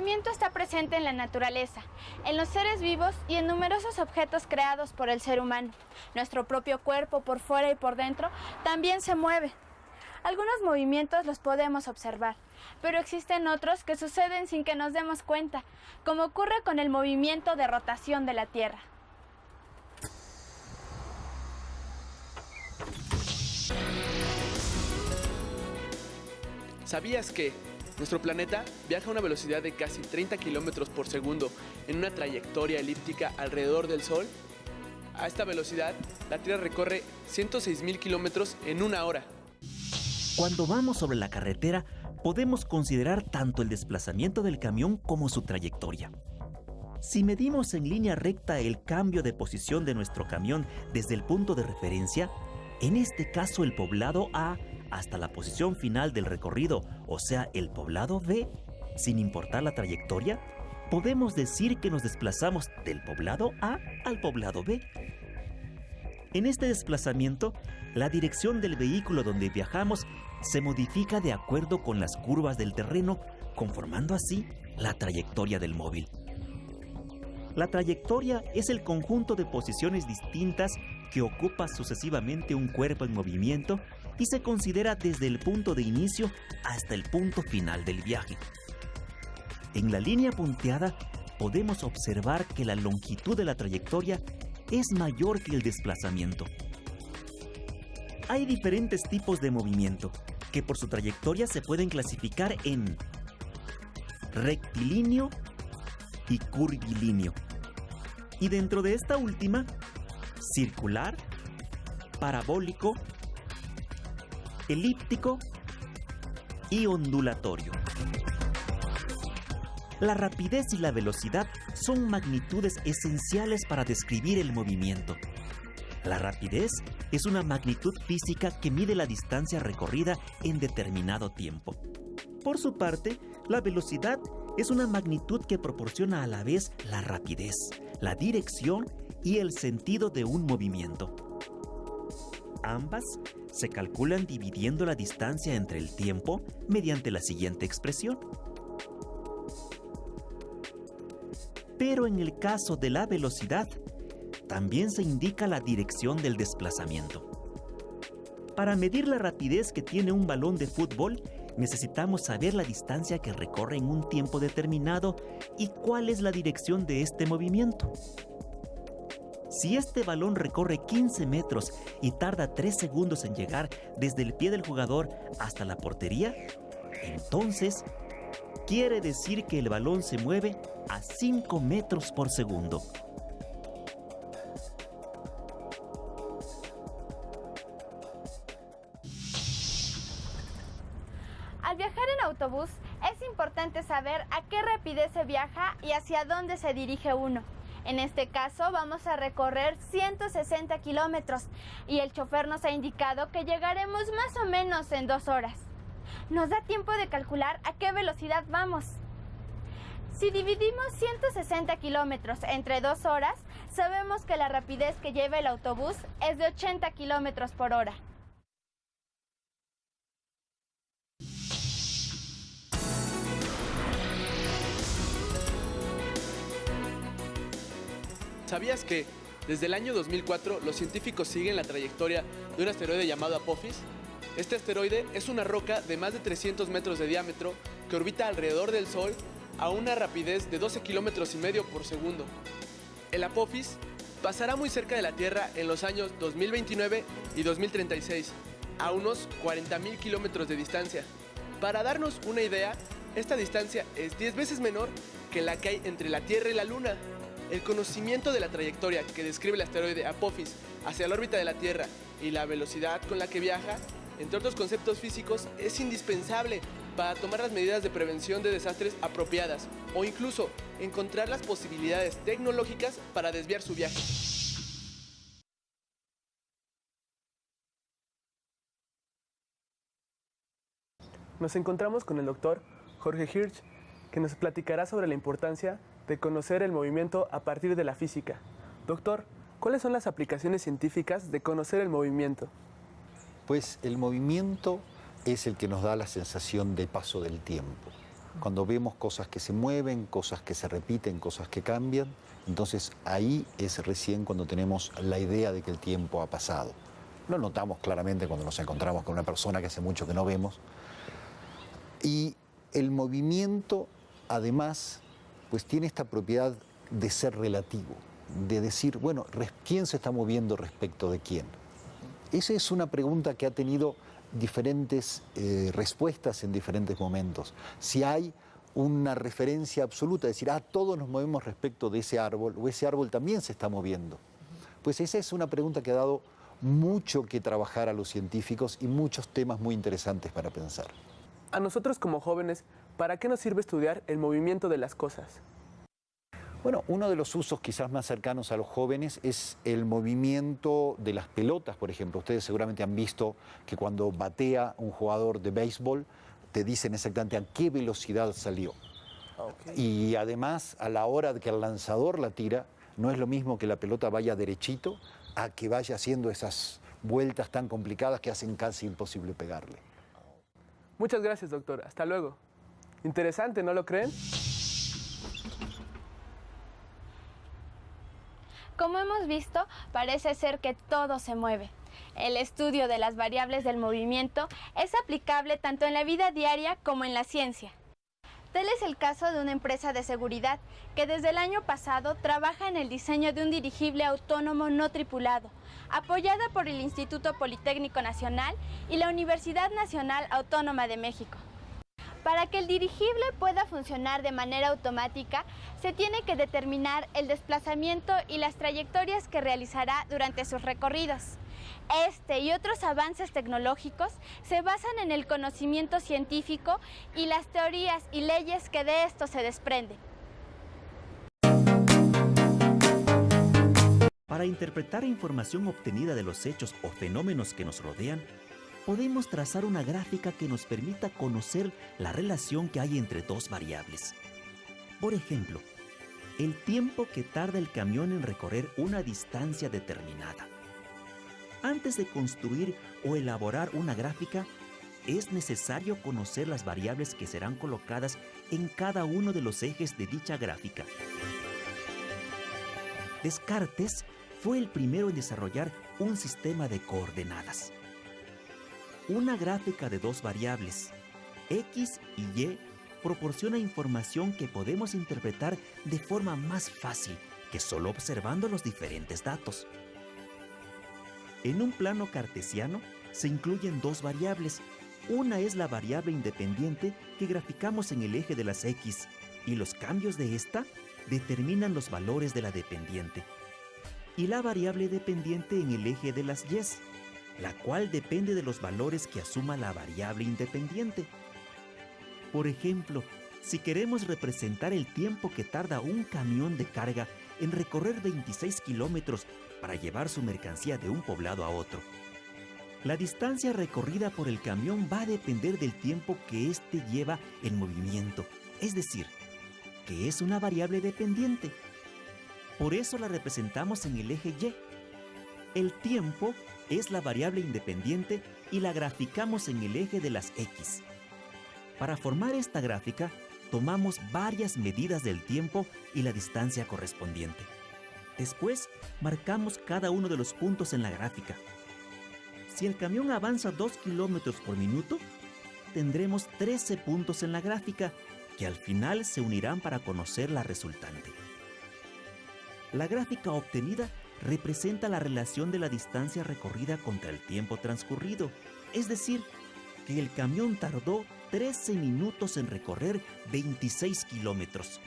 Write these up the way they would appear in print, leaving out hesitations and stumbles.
movimiento está presente en la naturaleza, en los seres vivos y en numerosos objetos creados por el ser humano. Nuestro propio cuerpo, por fuera y por dentro, también se mueve. Algunos movimientos los podemos observar, pero existen otros que suceden sin que nos demos cuenta, como ocurre con el movimiento de rotación de la Tierra. ¿Sabías que nuestro planeta viaja a una velocidad de casi 30 kilómetros por segundo en una trayectoria elíptica alrededor del Sol? A esta velocidad, la Tierra recorre 106.000 kilómetros en una hora. Cuando vamos sobre la carretera, podemos considerar tanto el desplazamiento del camión como su trayectoria. Si medimos en línea recta el cambio de posición de nuestro camión desde el punto de referencia, en este caso el poblado A, hasta la posición final del recorrido, o sea, el poblado B, sin importar la trayectoria, podemos decir que nos desplazamos del poblado A al poblado B. En este desplazamiento, la dirección del vehículo donde viajamos se modifica de acuerdo con las curvas del terreno, conformando así la trayectoria del móvil. La trayectoria es el conjunto de posiciones distintas que ocupa sucesivamente un cuerpo en movimiento y se considera desde el punto de inicio hasta el punto final del viaje. En la línea punteada podemos observar que la longitud de la trayectoria es mayor que el desplazamiento. Hay diferentes tipos de movimiento que por su trayectoria se pueden clasificar en rectilíneo y curvilíneo. Y dentro de esta última, circular, parabólico, elíptico y ondulatorio. La rapidez y la velocidad son magnitudes esenciales para describir el movimiento. La rapidez es una magnitud física que mide la distancia recorrida en determinado tiempo. Por su parte, la velocidad es una magnitud que proporciona a la vez la rapidez, la dirección y el sentido de un movimiento. Ambas se calculan dividiendo la distancia entre el tiempo mediante la siguiente expresión. Pero en el caso de la velocidad, también se indica la dirección del desplazamiento. Para medir la rapidez que tiene un balón de fútbol, necesitamos saber la distancia que recorre en un tiempo determinado y cuál es la dirección de este movimiento. Si este balón recorre 15 metros y tarda 3 segundos en llegar desde el pie del jugador hasta la portería, entonces quiere decir que el balón se mueve a 5 metros por segundo. Al viajar en autobús, es importante saber a qué rapidez se viaja y hacia dónde se dirige uno. En este caso, vamos a recorrer 160 kilómetros y el chofer nos ha indicado que llegaremos más o menos en 2 horas. Nos da tiempo de calcular a qué velocidad vamos. Si dividimos 160 kilómetros entre 2 horas, sabemos que la rapidez que lleva el autobús es de 80 kilómetros por hora. ¿Sabías que desde el año 2004 los científicos siguen la trayectoria de un asteroide llamado Apophis? Este asteroide es una roca de más de 300 metros de diámetro que orbita alrededor del Sol a una rapidez de 12 kilómetros y medio por segundo. El Apophis pasará muy cerca de la Tierra en los años 2029 y 2036, a unos 40.000 kilómetros de distancia. Para darnos una idea, esta distancia es 10 veces menor que la que hay entre la Tierra y la Luna. El conocimiento de la trayectoria que describe el asteroide Apophis hacia la órbita de la Tierra y la velocidad con la que viaja, entre otros conceptos físicos, es indispensable para tomar las medidas de prevención de desastres apropiadas o incluso encontrar las posibilidades tecnológicas para desviar su viaje. Nos encontramos con el doctor Jorge Hirsch, que nos platicará sobre la importancia de conocer el movimiento a partir de la física. Doctor, ¿cuáles son las aplicaciones científicas de conocer el movimiento? Pues el movimiento es el que nos da la sensación de paso del tiempo. Cuando vemos cosas que se mueven, cosas que se repiten, cosas que cambian, entonces ahí es recién cuando tenemos la idea de que el tiempo ha pasado. Lo notamos claramente cuando nos encontramos con una persona que hace mucho que no vemos. Y el movimiento, además, pues tiene esta propiedad de ser relativo, de decir, bueno, ¿quién se está moviendo respecto de quién? Esa es una pregunta que ha tenido diferentes respuestas en diferentes momentos. Si hay una referencia absoluta, es decir, todos nos movemos respecto de ese árbol, o ese árbol también se está moviendo. Pues esa es una pregunta que ha dado mucho que trabajar a los científicos y muchos temas muy interesantes para pensar. A nosotros como jóvenes, ¿para qué nos sirve estudiar el movimiento de las cosas? Bueno, uno de los usos quizás más cercanos a los jóvenes es el movimiento de las pelotas, por ejemplo. Ustedes seguramente han visto que cuando batea un jugador de béisbol, te dicen exactamente a qué velocidad salió. Okay. Y además, a la hora de que el lanzador la tira, no es lo mismo que la pelota vaya derechito a que vaya haciendo esas vueltas tan complicadas que hacen casi imposible pegarle. Muchas gracias, doctor. Hasta luego. Interesante, ¿no lo creen? Como hemos visto, parece ser que todo se mueve. El estudio de las variables del movimiento es aplicable tanto en la vida diaria como en la ciencia. Tal es el caso de una empresa de seguridad que desde el año pasado trabaja en el diseño de un dirigible autónomo no tripulado, apoyada por el Instituto Politécnico Nacional y la Universidad Nacional Autónoma de México. Para que el dirigible pueda funcionar de manera automática, se tiene que determinar el desplazamiento y las trayectorias que realizará durante sus recorridos. Este y otros avances tecnológicos se basan en el conocimiento científico y las teorías y leyes que de esto se desprenden. Para interpretar información obtenida de los hechos o fenómenos que nos rodean, podemos trazar una gráfica que nos permita conocer la relación que hay entre dos variables. Por ejemplo, el tiempo que tarda el camión en recorrer una distancia determinada. Antes de construir o elaborar una gráfica, es necesario conocer las variables que serán colocadas en cada uno de los ejes de dicha gráfica. Descartes fue el primero en desarrollar un sistema de coordenadas. Una gráfica de dos variables, X y Y, proporciona información que podemos interpretar de forma más fácil que solo observando los diferentes datos. En un plano cartesiano se incluyen dos variables. Una es la variable independiente que graficamos en el eje de las X, y los cambios de esta determinan los valores de la dependiente. Y la variable dependiente en el eje de las Y, la cual depende de los valores que asuma la variable independiente. Por ejemplo, si queremos representar el tiempo que tarda un camión de carga en recorrer 26 kilómetros para llevar su mercancía de un poblado a otro, la distancia recorrida por el camión va a depender del tiempo que éste lleva en movimiento, es decir, que es una variable dependiente. Por eso la representamos en el eje Y. El tiempo es la variable independiente y la graficamos en el eje de las X. Para formar esta gráfica, tomamos varias medidas del tiempo y la distancia correspondiente. Después, marcamos cada uno de los puntos en la gráfica. Si el camión avanza 2 kilómetros por minuto, tendremos 13 puntos en la gráfica, que al final se unirán para conocer la resultante. La gráfica obtenida representa la relación de la distancia recorrida contra el tiempo transcurrido, es decir, que el camión tardó 13 minutos en recorrer 26 kilómetros.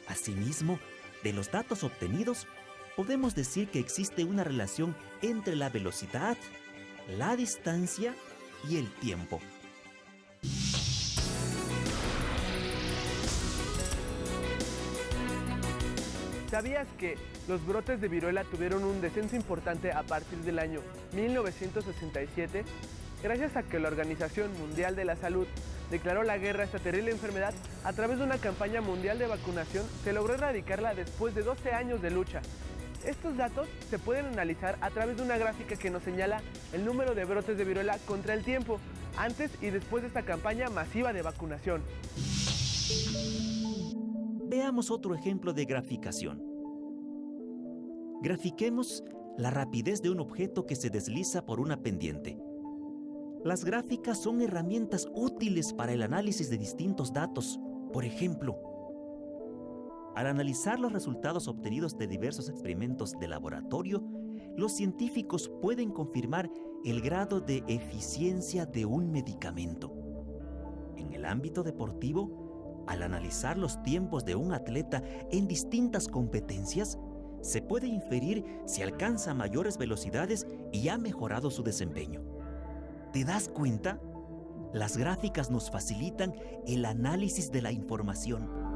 Asimismo, de los datos obtenidos, podemos decir que existe una relación entre la velocidad, la distancia y el tiempo. ¿Sabías que los brotes de viruela tuvieron un descenso importante a partir del año 1967? Gracias a que la Organización Mundial de la Salud declaró la guerra a esta terrible enfermedad, a través de una campaña mundial de vacunación se logró erradicarla después de 12 años de lucha. Estos datos se pueden analizar a través de una gráfica que nos señala el número de brotes de viruela contra el tiempo, antes y después de esta campaña masiva de vacunación. Veamos otro ejemplo de graficación. Grafiquemos la rapidez de un objeto que se desliza por una pendiente. Las gráficas son herramientas útiles para el análisis de distintos datos. Por ejemplo, al analizar los resultados obtenidos de diversos experimentos de laboratorio, los científicos pueden confirmar el grado de eficiencia de un medicamento. En el ámbito deportivo, al analizar los tiempos de un atleta en distintas competencias, se puede inferir si alcanza mayores velocidades y ha mejorado su desempeño. ¿Te das cuenta? Las gráficas nos facilitan el análisis de la información.